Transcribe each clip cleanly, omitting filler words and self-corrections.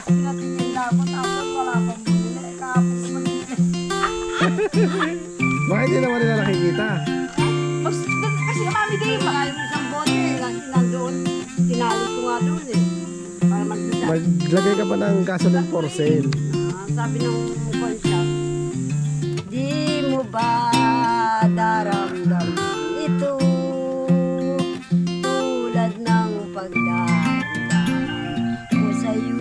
Pinatingin ako tapos wala pang bumili. Kahapon ko magbili. Bakit hindi naman nila nakikita? Kasi mami di, baka yung isang bote, nandoon, tinali ko nga doon eh. Para magdasal. Maglagay ka pa ng gasoline for sale. Sabi ng konsya, di mo ba daramdam ito tulad ng pagdadaan ko sa'yo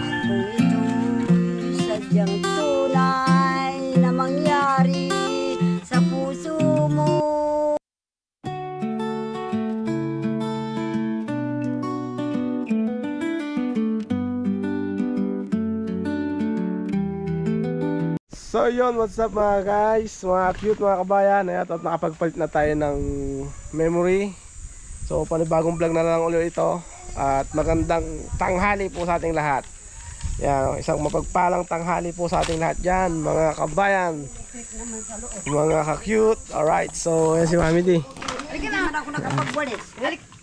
at kung ito'y sadyang tunay na mangyari sa puso mo. So yun, what's up mga guys, mga cute mga kabayan. At nakapagpalit na tayo ng memory. So panibagong vlog na lang ulit ito. At magandang tanghali po sa ating lahat. Yan, isang mapagpalang tanghali po sa ating lahat dyan mga kabayan, mga ka-cute. Alright, so yan si Mami D. Halika na ako nakapagwalis.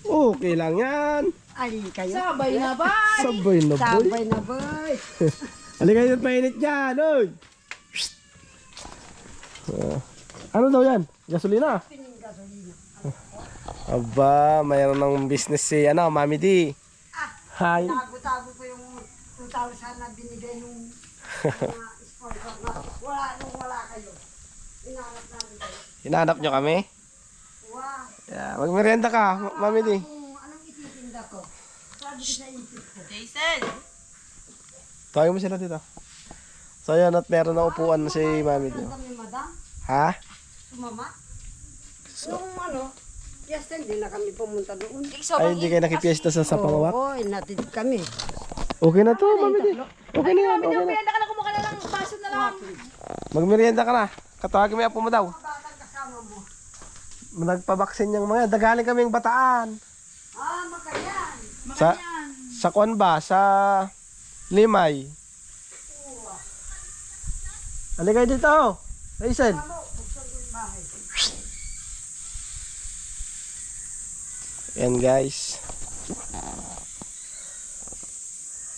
Okay lang yan. Alin kayo? Sabay na ba? Sabay na boy. Sabay na boy. Halika yun, mainit dyan. Oy. Ano daw yan? Gasolina? Aba, mayroon ng business si Mami D. Hi. Tago-tago ko yung 2,000 na binigay nung mga sponsor na wala kayo. Inanap namin kayo. Hinahanap nyo kami? Wow. Yeah, magmerienda ka, Mami D. Anong ititinda ko? Sabi ko sa isip ko. Jason! Tawagin mo sila dito. So yun, at meron na upuan na si Mami D. Kami madam, Ha? sumama. Yung yes, hindi na kami pumunta doon. Ay, hindi kayo nakipiesta sa pangawak? Oo, inatid kami. Okay na to, Mami D. Okay na yan, okay na. Pinanda ka na kumuha na ng baso na lang. Magmerienda ka na. Katawagin mo yung apo mo daw. Batang kasama mo. Nagpabaksin yung mga, dagaling kaming Bataan. Makayan. Sa kuan ba? Sa Limay. Halika dito. Listen. Yan guys.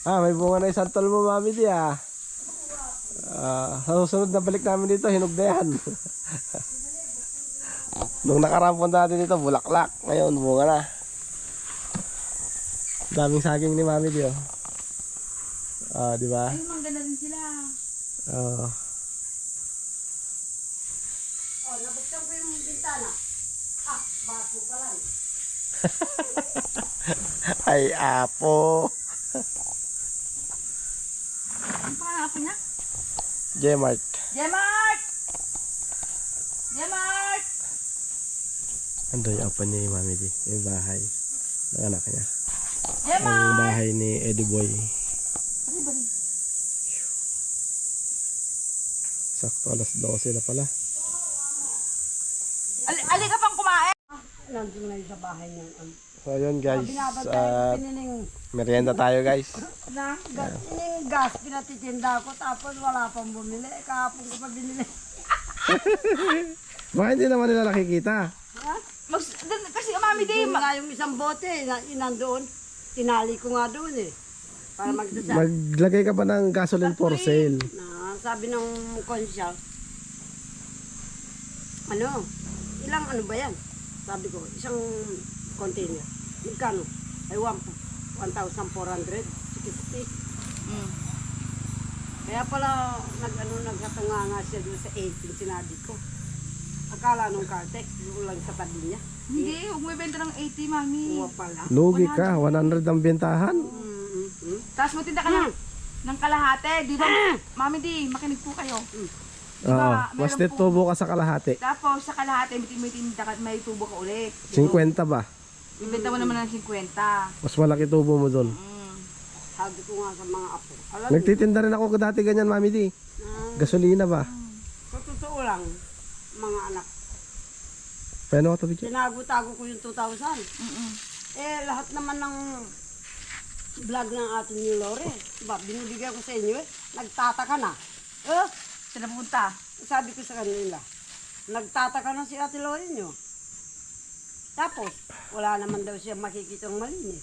May bunga na isang tol mo, Mami D sa susunod na balik namin dito, hinog na yan. Nung nakarampon natin dito, bulaklak. Ngayon, bunga na. Daming saging ni Mami D di ba? Ay, mangganda din sila. Nabuksan ko yung bintana. Baso pa lang. Ay, apo. Ano pa niya? J-Mart. Jemart! Jemart! Ando yung apo ni Mami D. Yung bahay ng anak niya. Jemart! Ang bahay ni Eddie Boy. Bari. Sakto alas 12 na pala. Ali ka pang kumain. Nandun na yun sa bahay niya. So yun guys, Binabantay pinining merienda tayo guys. gas, pinatitinda ko tapos wala pang bumili. Kahapon ko pa binili. Bakit hindi naman nila nakikita? Ha? Kasi Mami D, Doon nga yung isang bote, nandoon. Tinali ko nga doon eh. Para magdasal. Maglagay ka pa ng gasoline for sale. Sabi ng konsya, ilang ba yan? Sabi ko, isang container. Magkano? Ay 1,460. Kaya pala nagkatunga nga siya doon sa 18 sinabi ko. Akala nung Caltex, doon lang sa tabi niya. hindi, huwag mo ibenta ng 80, Mami. Kuha pala. Lugi ka, 100 ang bentahan. Tapos magtinda ka ng kalahate. Di ba, Mami D, makinig po kayo. Oo, meron mas po- tubo ka sa kalahati. Tapos sa kalahate, may tinda ka, may tubo ka ulit. 50 ba? Ibenta mo naman ng 50. Mas malaki tubo mo doon. Sabi ko nga sa mga apo. Alam mo, Nagtitinda rin ako dati ganyan, Mami D. Gasolina ba? sa totoo lang, mga anak, Paano ka tabi dyan? tinago-tago ko yung 2,000. Lahat naman ng vlog ng atin ni Lore, diba, binibigay ko sa inyo nagtataka na. Sila pupunta. Sabi ko sa kanila, nagtataka na si Ate Lore nyo. Tapos, wala naman daw siya makikitang malinis.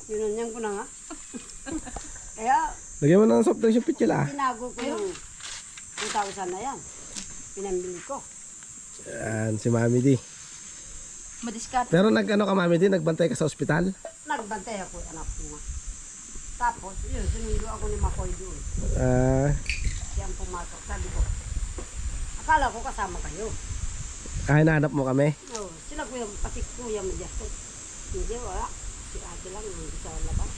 Yun ko na nga. Kaya, Lagyan mo ng soft drinks yung pitchil ah. tinago ko yung 2,000 na yan. Pinambili ko. Yan, si Mami D. Madiskarte. Pero nag-ano ka Mami D, nagbantay ka sa ospital? Nagbantay ako, anak ko nga. Tapos, yun, sinundo ako ni Makoy doon. Ah, Siyang pumasok. Sabi ko, akala ko kasama kayo. hinahanap mo kami? No, sila kuya, pati kuya Majestic. Hindi, wala. Si ate lang, hindi sa labas.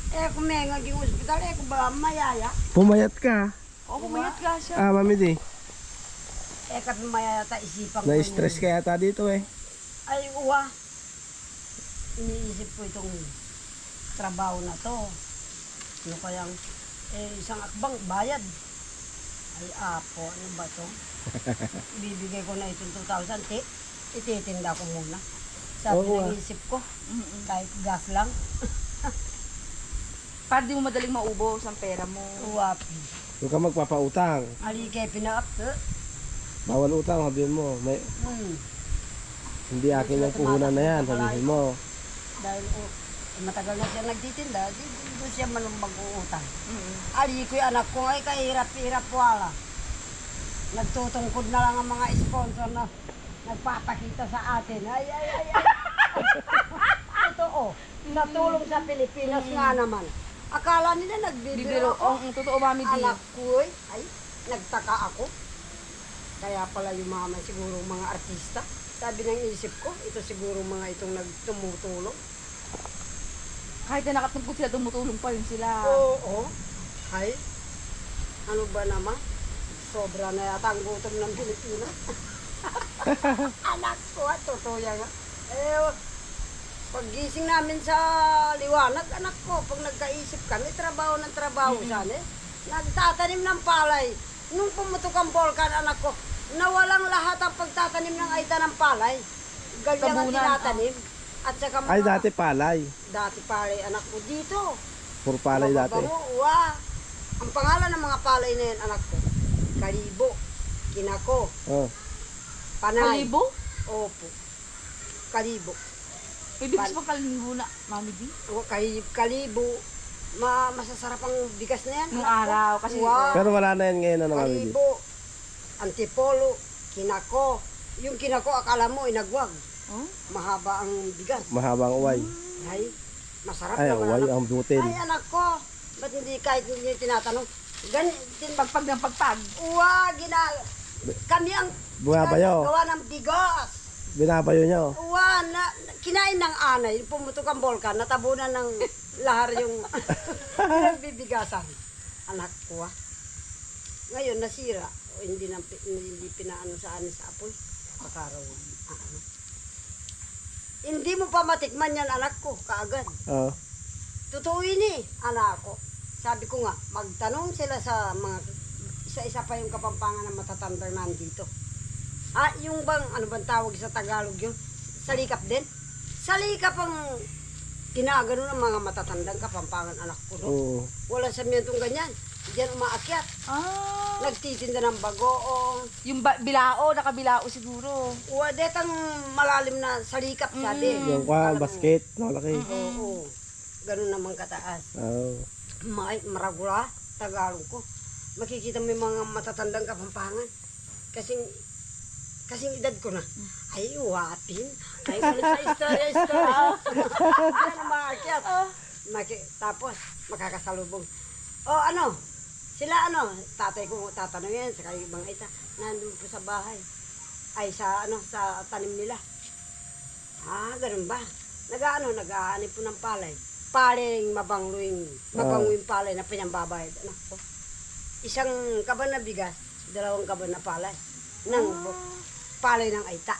Kung may naging ospital, kung ba mayaya? Pumayat ka. Oo, pumayat ka siya. Ah, Mami D. Kami mayaya ta isipan ko. Na-stress ka yata dito eh. Ay, uwa. Iniisip ko itong trabaho na to. Ano kayang, isang akbang bayad. Ay, apo, ano ba to? Ibibigay ko na itong 2,000, ititinda ko muna. Sabi Oo, ng isip ko, kahit gas lang, Para di mo madaling maubos ang pera mo. uwapi. Huwag ka magpapautang. Ali kay pinaap, Bawal utang, sabihin mo. Hindi akin yung puhunan na yan, sabihin mo. Dahil matagal na siya nagtitinda, di doon siya man mag-uutang. Ali ko yung anak ko ay kahirap-hirap wala. Nagtutungkod na lang ang mga sponsor na nagpapakita sa atin. Ay. Ito sa tulong sa Pilipinas nga naman. Akala nila nagbibiro Bibiro. ako. Oo, totoo Mami D. Anak ko ay nagtaka ako. Kaya pala yung mga siguro mga artista. Sabi ng isip ko, ito siguro mga itong nagtumutulong. Kahit na nakatungkod sila, tumutulong pa rin sila. Oo. Ay, ano ba naman? Sobra na yata ang gutom ng Pilipinas. Anak ko, totoo yan. Paggising namin sa liwanag, anak ko, pag nagkaisip kami, trabaho ng trabaho sana. Nagtatanim ng palay. Nung pumutok ang volcan, anak ko, nawalang lahat ang pagtatanim ng aita ng palay. Galyang ang Tabunan, tinatanim. At saka mga, Ay, dati palay. dati palay, anak ko, dito. Puro palay dati. Mababango, uwa. Ang pangalan ng mga palay na yan, anak ko, kalibo, kinako, Oh. panay. Kalibo? Opo. Kalibo. May bigas pang kalibo na, Mami D. O, kalibo. Masasarap ang bigas na yan. Nung anak ko. araw, kasi Wow. Pero wala na yan ngayon, ano Mami D? Kalibo, antipolo, kinako. Yung kinako, akala mo, inagwag. Oh? Mahaba ang bigas. Mahabang uway. Ay, masarap Ay, naman, uway, anak. ang butil. Ay, anak ko. Ba't hindi kahit hindi tinatanong? Pagpag ng pagpag. Uwa, kami ang Bumabayo. gawa ng bigas. Binabayo nyo. Uwa, kinain ng anay, pumutok ang volcan, natabunan ng lahar yung bibigasan. Anak ko Ngayon, nasira. O, hindi pinaano sa anin sa apoy. Pakaraw. Hindi mo pa matikman yan, anak ko, kaagad. Oh. Totoo yun anak ko. Sabi ko nga, magtanong sila sa mga, isa-isa pa yung kapampangan ng matatanda nandito. Yung bang, ano bang tawag sa Tagalog yun? Salikap din? Salikap ang ginagano ng mga matatandang kapampangan anak ko. No? Oo. Walang samyentong ganyan. Diyan umaakyat. Nagtitinda ng bagoong. Yung bilao, nakabilao siguro. Detang malalim na salikap siya din. Yung kwa, basket, malaki. Oo. Ganun naman kataas. Oo. Maragula, Tagalog ko. Makikita mo yung mga matatandang kapampangan. Kasing edad ko na. Ay, wapin. Ay, kulit sa istorya. Yan ang maakyat. Tapos, makakasalubong. Tatay ko tatanungin, saka yung ibang ita, nandun po sa bahay. Ay, sa tanim nila. Ganun ba? Nag-aanip po ng palay. Paling mabanguing palay na pinambabayad. Anak ko. Isang kaban na bigas, 2 kaban na palay. Palay ng aita.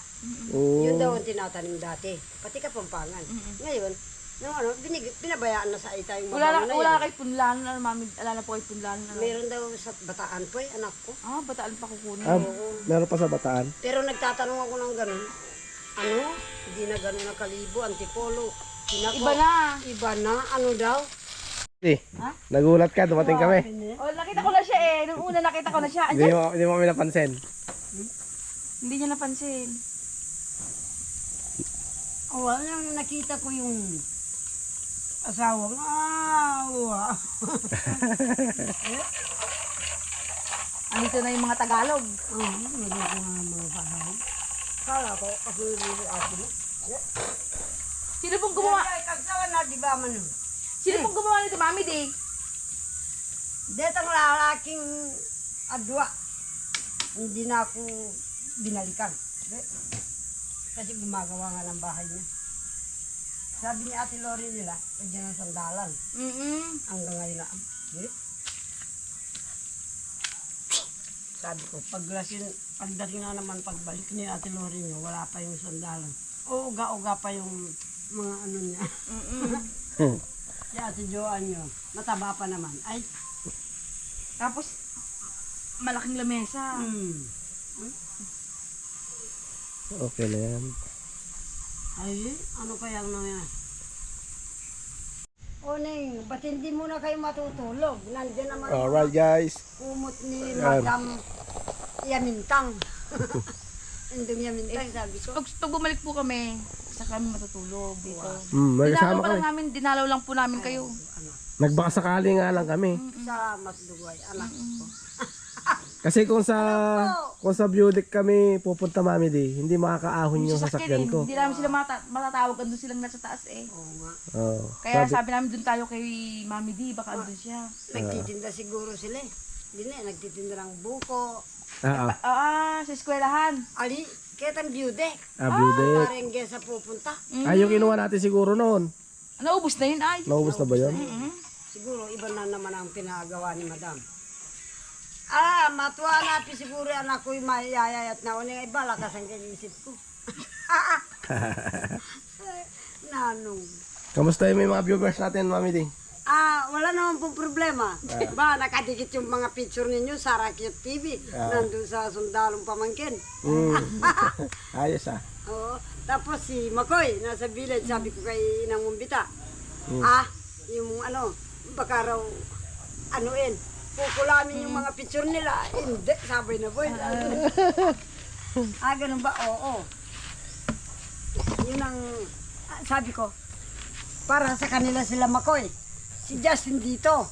Oo. Yun daw ang tinatanim dati. Pati kapampangan. Ngayon, pinabayaan na sa aita yung mabango na Wala yan. kay punlan, Mami, ala na po kay punlan. Meron daw sa Bataan po anak ko. Bataan pa kukunin. Meron pa sa Bataan. Pero nagtatanong ako ng ganun. Hindi na ganun na kalibo, antipolo. Iba na. Iba na, ano daw? Nagulat ka, dumating kami. Nakita ko na siya Nung una nakita ko na siya. Hindi mo kami napansin. Hindi niya napansin. Walang nakita ko yung Asawang, wow. Andito na yung mga Tagalog. Hindi ko nga mga pahay. Kala ko, kasi hindi ako mo. Sino pong gumawa? Ay, kagsawa na, di ba man? Sino pong gumawa nito, Mami Di? Detang lalaking adwa. Hindi na ako binalikan. Kasi gumagawa nga ng bahay niya. Sabi ni Ate Lori nila, nandiyan ang sandalan. Hanggang ngayon na. Sabi ko, pagdating na naman pagbalik ni Ate Lori niyo, wala pa yung sandalan. O uga-uga pa yung mga ano niya. Si Ate Joan niyo, mataba pa naman. Ay, Tapos, malaking lamesa. Okay na yan. Ay, ano kaya ang nangyari? O Ning, ba't hindi muna kayo matutulog? Nandiyan naman ang Alright guys. kumot ni Yan. Madam Yamintang. Indong Yamintang, sabi ko. Pag bumalik po kami, saka kami matutulog dito. May Dinalaw kasama pa kami. lang namin, dinalaw lang po namin kayo. Nagbaka sakali nga lang kami. Sa Masdugay, anak ko. Kasi kung sa Budic kami pupunta Mami Di, hindi makakaahon yung sasakyan ko. Hindi namin sila matatawag, andun silang nasa taas eh. Oo nga. Oh. Kaya sabi namin dun tayo kay Mami Di, baka andun siya. Nagtitinda siguro sila eh. Hindi na, nagtitinda ng buko. Sa eskwelahan. Ali, ketang beauty. Budic. Parengge sa pupunta. Ay, yung kinuha natin siguro noon. Naubos na yun ay. Naubos na ba yun? Siguro iba na naman ang pinagawa ni Madam. Matuwa natin siguro anak ko yung mayayayat na uning iba, lakas ang isip ko. Nanong. Kamusta yung may mga viewers natin Mami Di? Wala naman pong problema. Ba, nakadikit yung mga picture ninyo sa Rakyat TV. Nandun sa Sundalong Pamangkin. Ayos Oo. Tapos si Makoy, nasa village, sabi ko kay Inang Mumbita. Yung baka raw, kukulamin yung mga picture nila. Hindi, sabay na boy. Ganun ba? Oo. Yun ang, sabi ko, para sa kanila sila Makoy. Si Justin dito.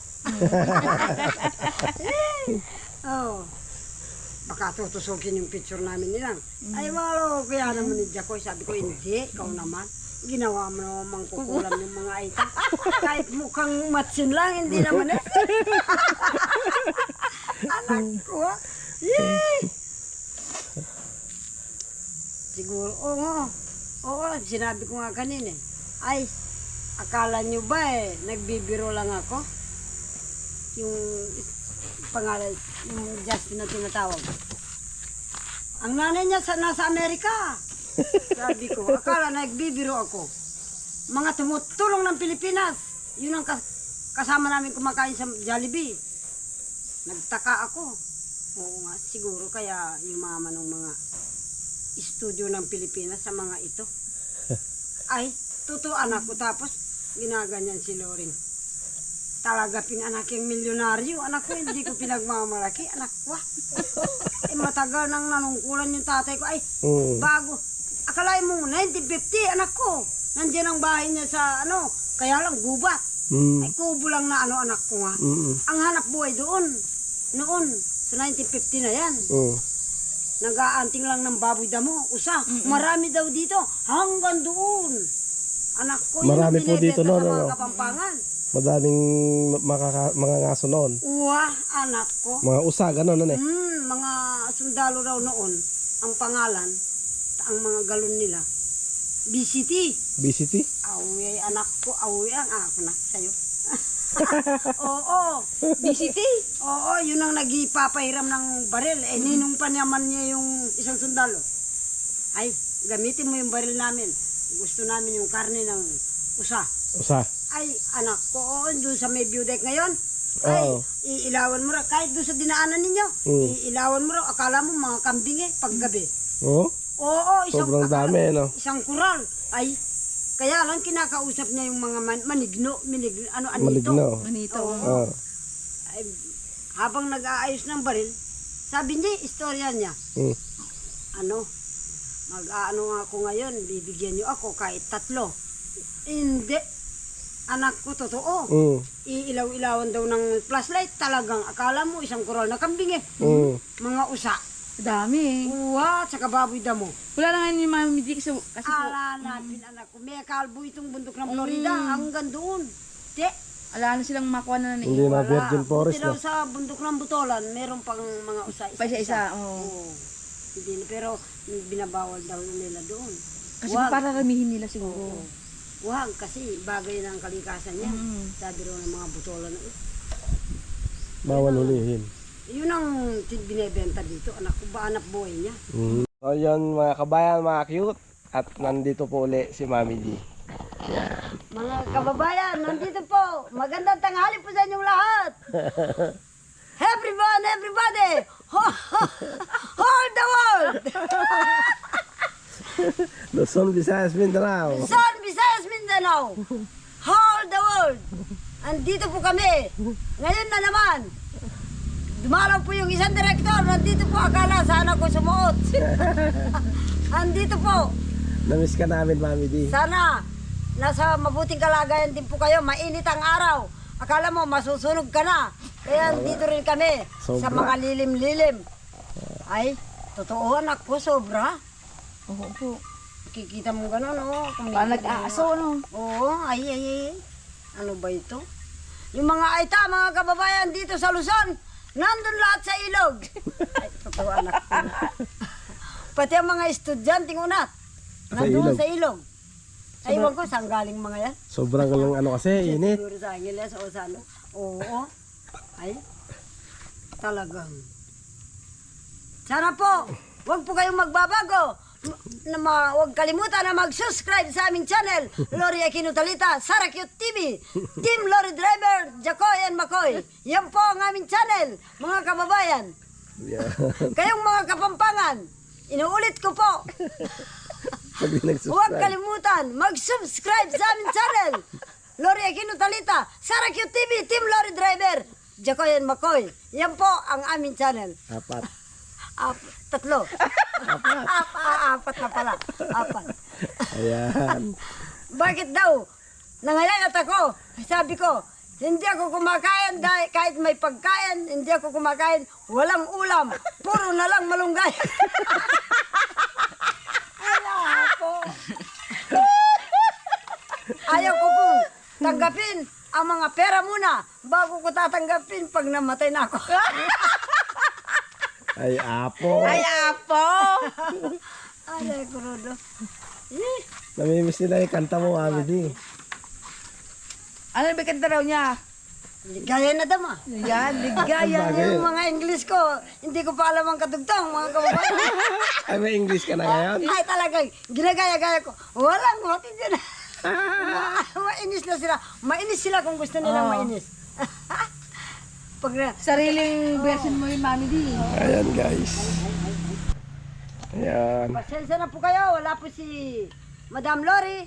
Baka tutusukin yung picture namin nilang. Ay, wala, kaya naman ni Jacoy. Sabi ko, hindi, ikaw naman. Ginawa mo naman kukulam yung mga ita. Kahit mukhang matsin lang, hindi naman eh. Anak ko, ha? Yay! Siguro, oo, sinabi ko nga kanina eh. Ay, akala nyo ba nagbibiro lang ako? Yung pangalan, yung Justin na tinatawag. Ang nanay niya nasa Amerika. Sabi ko, akala nagbibiro ako. Mga tumutulong ng Pilipinas. Yun ang kasama namin kumakain sa Jollibee. Nagtaka ako. Oo nga, siguro kaya yumaman ng mga studio ng Pilipinas sa mga ito. Ay, totoo anak ko. Tapos, ginaganyan si Loring. Talaga anak yung milyonaryo. Anak ko, hindi ko pinagmamalaki. Anak ko. Matagal nang nanungkulan yung tatay ko. Ay, bago. Akalain mo, 1950, anak ko. Nandiyan ang bahay niya sa, kaya lang gubat. Ay, kubo lang na anak ko nga. Ang hanap buhay doon, noon, sa 1950 na yan. Nag-aanting lang ng baboy damo, usa. Marami daw dito, hanggang doon. Anak ko, marami po dito noon, sa mga Kapampangan. Madaming mga ngaso noon. Anak ko. Mga usa, gano'n eh. Mga sundalo raw noon, ang pangalan, ang mga galon nila, BCT. BCT? Awi, anak ko, awi ang ako na sa'yo. Oo, BCT. Oo, yun ang nagpapahiram ng baril. Ninong pa naman niya yung isang sundalo. Ay, gamitin mo yung baril namin. Gusto namin yung karne ng usa. Usa? Ay, anak ko, doon sa may view deck ngayon. Ay, iilawan mo raw. Kahit doon sa dinaanan ninyo, iilawan mo raw. Akala mo mga kambing paggabi. Oo, sobrang dami, no? Isang kural. Ay, kaya lang kinakausap niya yung mga maligno. Maligno. Manito. Ay, habang nag-aayos ng baril, sabi niya, istorya niya. Mag-aano ako ngayon, bibigyan niyo ako kahit 3. Hindi. Anak ko, totoo. Mm. Iilaw-ilawan daw ng flashlight. Talagang akala mo isang koral na kambing eh. Mm. Mga usa. Dami. Uwa, tsaka baboy damo. Wala na ngayon yung Mami D kasi po. Ala natin anak ko. May kalbo itong bundok ng Florida. Hanggang doon. Te, Ala na silang makuha na Hindi na virgin forest Buti daw na. sa bundok ng Butolan, meron pang mga usa. Pa isa-isa, oo. Oo. Hindi na, pero binabawal daw nila doon. Kasi Wag. para ramihin nila siguro. Oo. Wag, kasi bagay ng kalikasan niya. Mm. Sabi daw ng mga Butolan. Bawal hulihin. Yun ang binibenta dito. Anak ko ba, anak buhay niya. Mm. So yun mga kabayan, mga cute. At nandito po uli si Mami D. Mga kababayan, nandito po. Magandang tanghali po sa inyong lahat. Everyone, everybody. Hold the world. Luzon, Visayas, Mindanao. Luzon, Visayas, Mindanao. Hold the world. Andito po kami. Ngayon na naman. Dumalaw po yung isang direktor. Nandito po, akala sana ko sumuot. Andito po. Namiss ka namin, Mami D. Sana nasa mabuting kalagayan din po kayo. Mainit ang araw. Akala mo masusunog ka na. Kaya dito rin kami sa Sobra. mga lilim-lilim. Ay, totoo anak ko, sobra. Oo po. Kikita mo gano'n, oh. Parang nag-aaso, no? Oo, ay. Ano ba ito? Yung mga aita, mga kababayan dito sa Luzon, nandun lahat sa ilog. Ay, totoo anak ko. Pati ang mga estudyanteng unat, nandun ilog. sa ilog. Ay, iwan ko, saan galing mga yan? Sobrang lang ano kasi, init. Siguro sa Angeles o sa ano. Oo. Ay, talagang. Sana po, huwag po kayong magbabago. Huwag kalimutan na mag-subscribe sa aming channel, Lori Aquino Talita, Sara Cute TV, Team Lori Driver, Jacoy and Makoy. Yan po ang aming channel, mga kababayan. Yeah. Kayong mga kapampangan, inuulit ko po, Pag di huwag nag-subscribe. kalimutan, mag-subscribe sa aming channel, Lori Aquino Talita, Sara Cute TV, Team Lori Driver, Jacoy and Makoy. Yan po ang aming channel. Apat. Tatlo. Apat na pala. Apat. Ayan. Bakit daw? Nangayayat ako. Sabi ko, hindi ako kumakain dahil kahit may pagkain, hindi ako kumakain. Walang ulam. Puro na lang malunggay. Ayaw ko pong tanggapin ang mga pera muna bago ko tatanggapin pag namatay na ako. Ay, apo. Ay, apo! Ay, kurudo. Namimiss nila yung kanta mo, Mami D. Ano ba kanta raw niya? Ligaya na dama. Yan, ligaya. Bagay. Yung mga English ko, hindi ko pa alam ang kadugtong, mga kababayan. Ay, may English ka na ngayon? Ay, talagang, ginagaya-gaya ko. Walang hoti dyan. Mainis na sila. Mainis sila kung gusto nilang Oo. mainis. Pag na, Sariling version mo yun, Mami D. Ayan, guys. Ayan. pasensya na po kayo. Wala po si Madam Lori.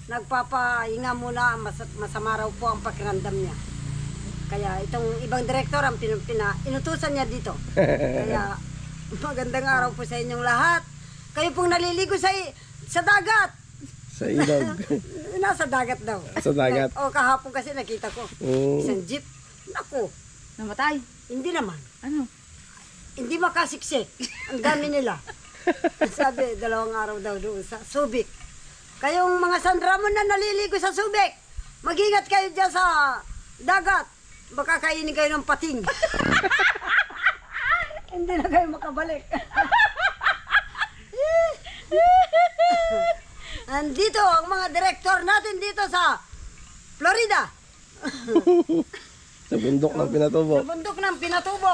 Nagpapahinga muna. Masama raw po ang pakiramdam niya. Kaya itong ibang direktor ang inutusan niya dito. Kaya magandang araw po sa inyong lahat. Kayo pong naliligo sa dagat. Sa ilog. Nasa dagat daw. Sa dagat. O kahapon kasi nakita ko. Mm. Isang jeep. Naku, Namatay. hindi naman. Ano? Hindi makasiksik. Ang dami nila. Sabi, 2 araw daw doon sa Subic. Kayong mga San Ramon na naliligo sa Subic, mag-ingat kayo dyan sa dagat. Baka kainin kayo ng pating. Hindi na kayo makabalik. Andito ang mga direktor natin dito sa Florida. Sa bundok ng Pinatubo. Sa bundok ng Pinatubo.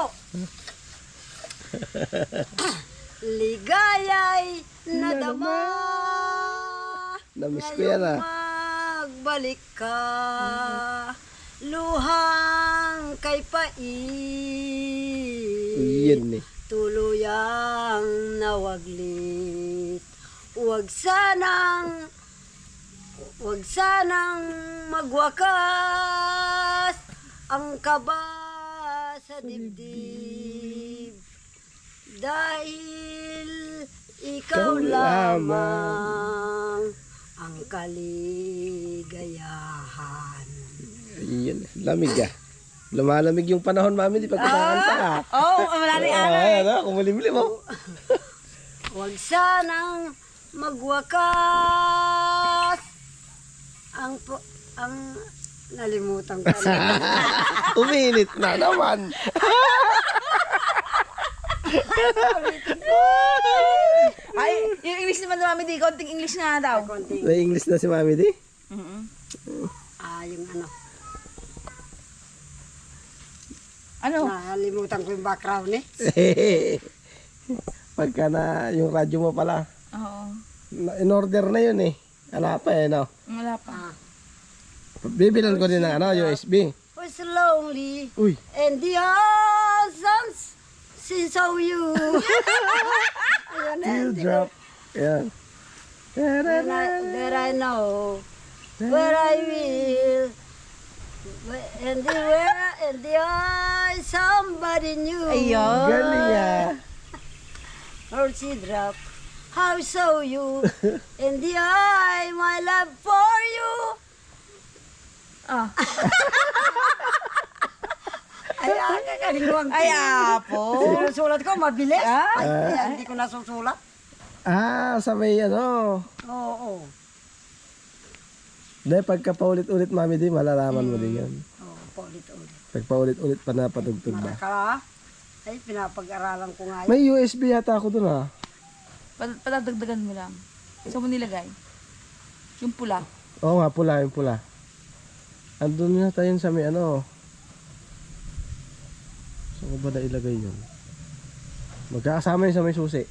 Ligaya'y nadama. Namiss ko yan, ah. Magbalik ka. Luhang kay pait. Yan eh. Tuluyang nawaglit. Huwag sanang magwakas ang kaba sa dibdib. Dahil ikaw Ikaw lamang ang ang kaligayahan. Ayan, lamig ah. Lumalamig yung panahon, Mami, di pag kumakanta ka. Oo, wala rin araw. Ayan, kumulimlim mo. Huwag sanang magwakas. Ang nalimutan ko. Uminit na naman. Ay, yung English naman ni Mami D, konting English nga daw. Konting, May English na si Mami, di? yung ano. Ano? Nalimutan ko yung background eh. Pagka na yung radyo mo pala, Oo. in order na yun eh. Wala pa eh, no? Wala pa. Bibilan ko din ng USB. Who's lonely Uy, and the oceans since of you. Ayan eh. teardrop. Ayan. That I know where I will. And the eye somebody new. Ayun. Galing ah. Or she drop. How so you? In the eye, my love for you. Ah. Ay, kakalimuan ko. Ay, apo. Sinusulat ko, mabilis. Ah? Ay, hindi ko nasusulat. Sa may ano. Oo. Dahil pagka paulit-ulit, Mami, di malalaman mo din yan. Oo, paulit-ulit. Pag paulit-ulit pa napatugtog ba. Maraka. Ay, pinapag-aralan ko nga yun. May USB yata ako dun ah. Patadagdagan mo lang. Saan mo nilagay? Yung pula. Oo nga, pula, yung pula. Andun na tayo sa may ano. Saan ko ba na ilagay yun? Magkakasama yun sa may susi.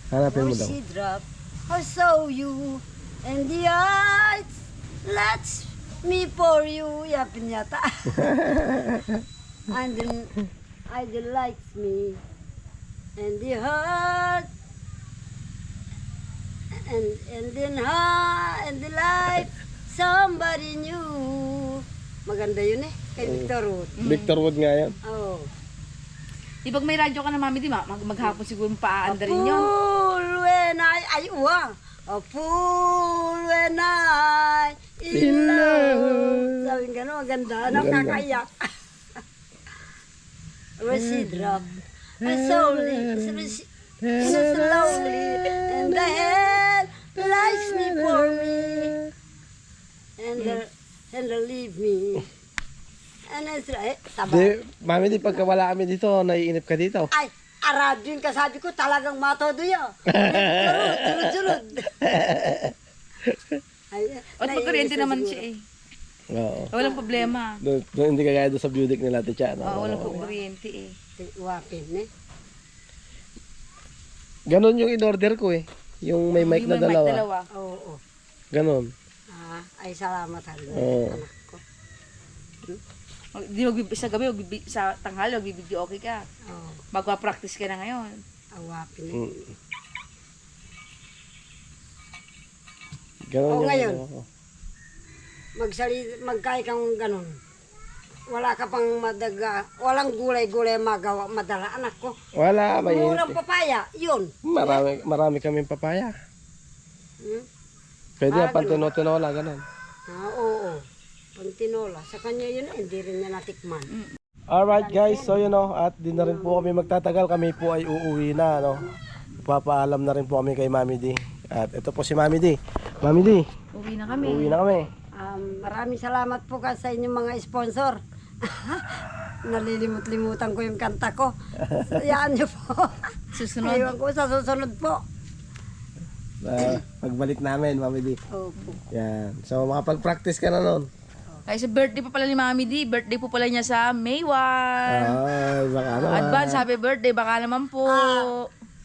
Hanapin mo Or daw. she drop. How so you? And the eyes, let's me for you. Yapin yata. And then, I likes me. And the heart. And then and the life, somebody new. Maganda yun eh, kay Victor Ruth. Victor Wood nga yan. Oh. Di pag may radyo ka na, Mami D, maghapon siguro paaanda rin yun. Fool when ay uwang. A fool when I in love. Sabi nga no, maganda. Ano, Maganda. kakaiyak. Where she drop. I'm so lonely. And the head likes me for me. And the leave me. And it's right. Taba. Di, Mami, di pagka wala kami dito, naiinip ka dito. Ay, aradyo yung kasabi ko, talagang matodo yun. Sunod. At magkuryente naman siya eh. Oo. Walang problema. Doon hindi kagaya doon sa budik nila, Ticha. Oo, walang kuryente eh. Wapin eh. Ganon yung in-order ko eh. Yung may mic Yung na may mic dalawa. Oo. Ganon. Ay, salamat harin. Oo. Anak ko. Di sa gabi, sa tanghali, magbibideo okay ka. Oo. Magpa-practice ka na ngayon. Wapin eh. Mm. Ganon Oo, yung ngayon. ano ko. Magkaya kang ganun. Wala ka pang madaga, walang gulay-gulay magawa, madala anak ko. Wala, mainit Murang eh. papaya, yun. Marami kaming papaya. Hmm? Pwede na Ah, pantino-tinola, ganon. Oo. Pantinola. Sa kanya yun, hindi rin niya natikman. Alright guys, so yun know, at di na rin po kami magtatagal, kami po ay uuwi na, no. Papaalam na rin po kami kay Mami D. At ito po si Mami D. Mami D, Uwi na kami. uuwi na kami. Maraming salamat po ka sa inyong mga sponsor. Nalilimut-limutan ko yung kanta ko. Sayaan niyo po. Susunod. Aywan ko sa susunod po. Pagbalik namin, Mami D. Opo. Yan. So makapag-practice ka na nun. Kaya sa birthday pa pala ni Mami D, birthday po pala niya sa May 1. Ay, baka naman. Advance happy birthday, baka naman po.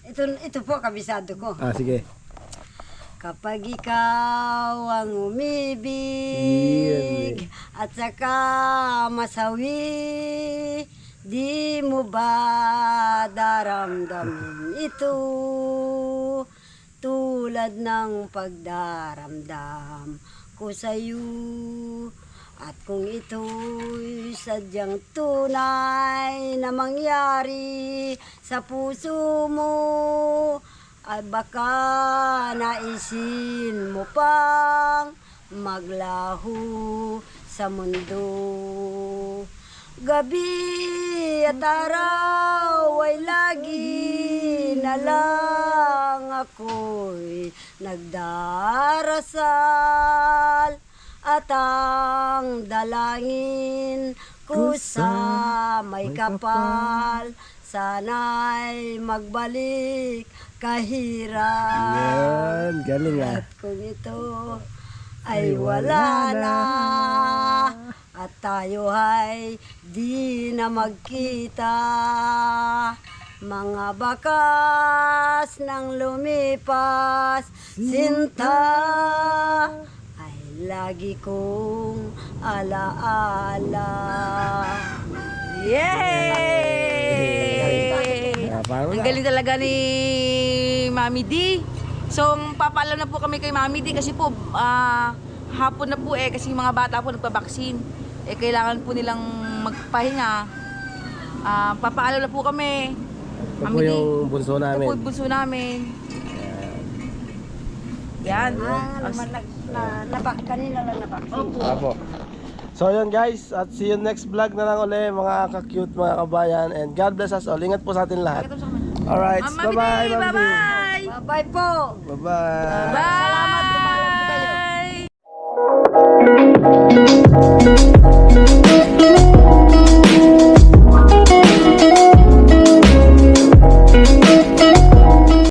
Ito po, kabisado ko. Sige. Kapag ikaw ang umibig at saka masawi, di mo ba daramdamin ito tulad ng pagdaramdam ko sa'yo? At kung ito'y sadyang tunay na mangyari sa puso mo, At baka naisin mo pang maglaho sa mundo. Gabi at araw ay lagi na lang ako'y nagdarasal. At ang dalangin ko sa may kapal, sana'y magbalik kahirap. Yan, galing ah. At kung ito ay wala na, at tayo ay di na magkita, mga bakas ng lumipas, sinta, ay lagi kong alaala. Yay! Parang Ang galing talaga ni Mami D. So, papaalam na po kami kay Mami D kasi po hapon na po kasi yung mga bata po nagpa-vaccine. Kailangan po nilang magpahinga. Papaalam na po kami. Ito po yung bunso Ito namin. po yung bunso namin. Yan. Nabak, kanina lang nabak. Apo. So yun guys, at see you next vlog na lang uli mga ka-cute mga kabayan, and God bless us all. Ingat po sa atin lahat. Alright, Mami D, bye-bye. bye-bye! Bye-bye po. Bye-bye. Bye! Salamat, tumalang po kayo.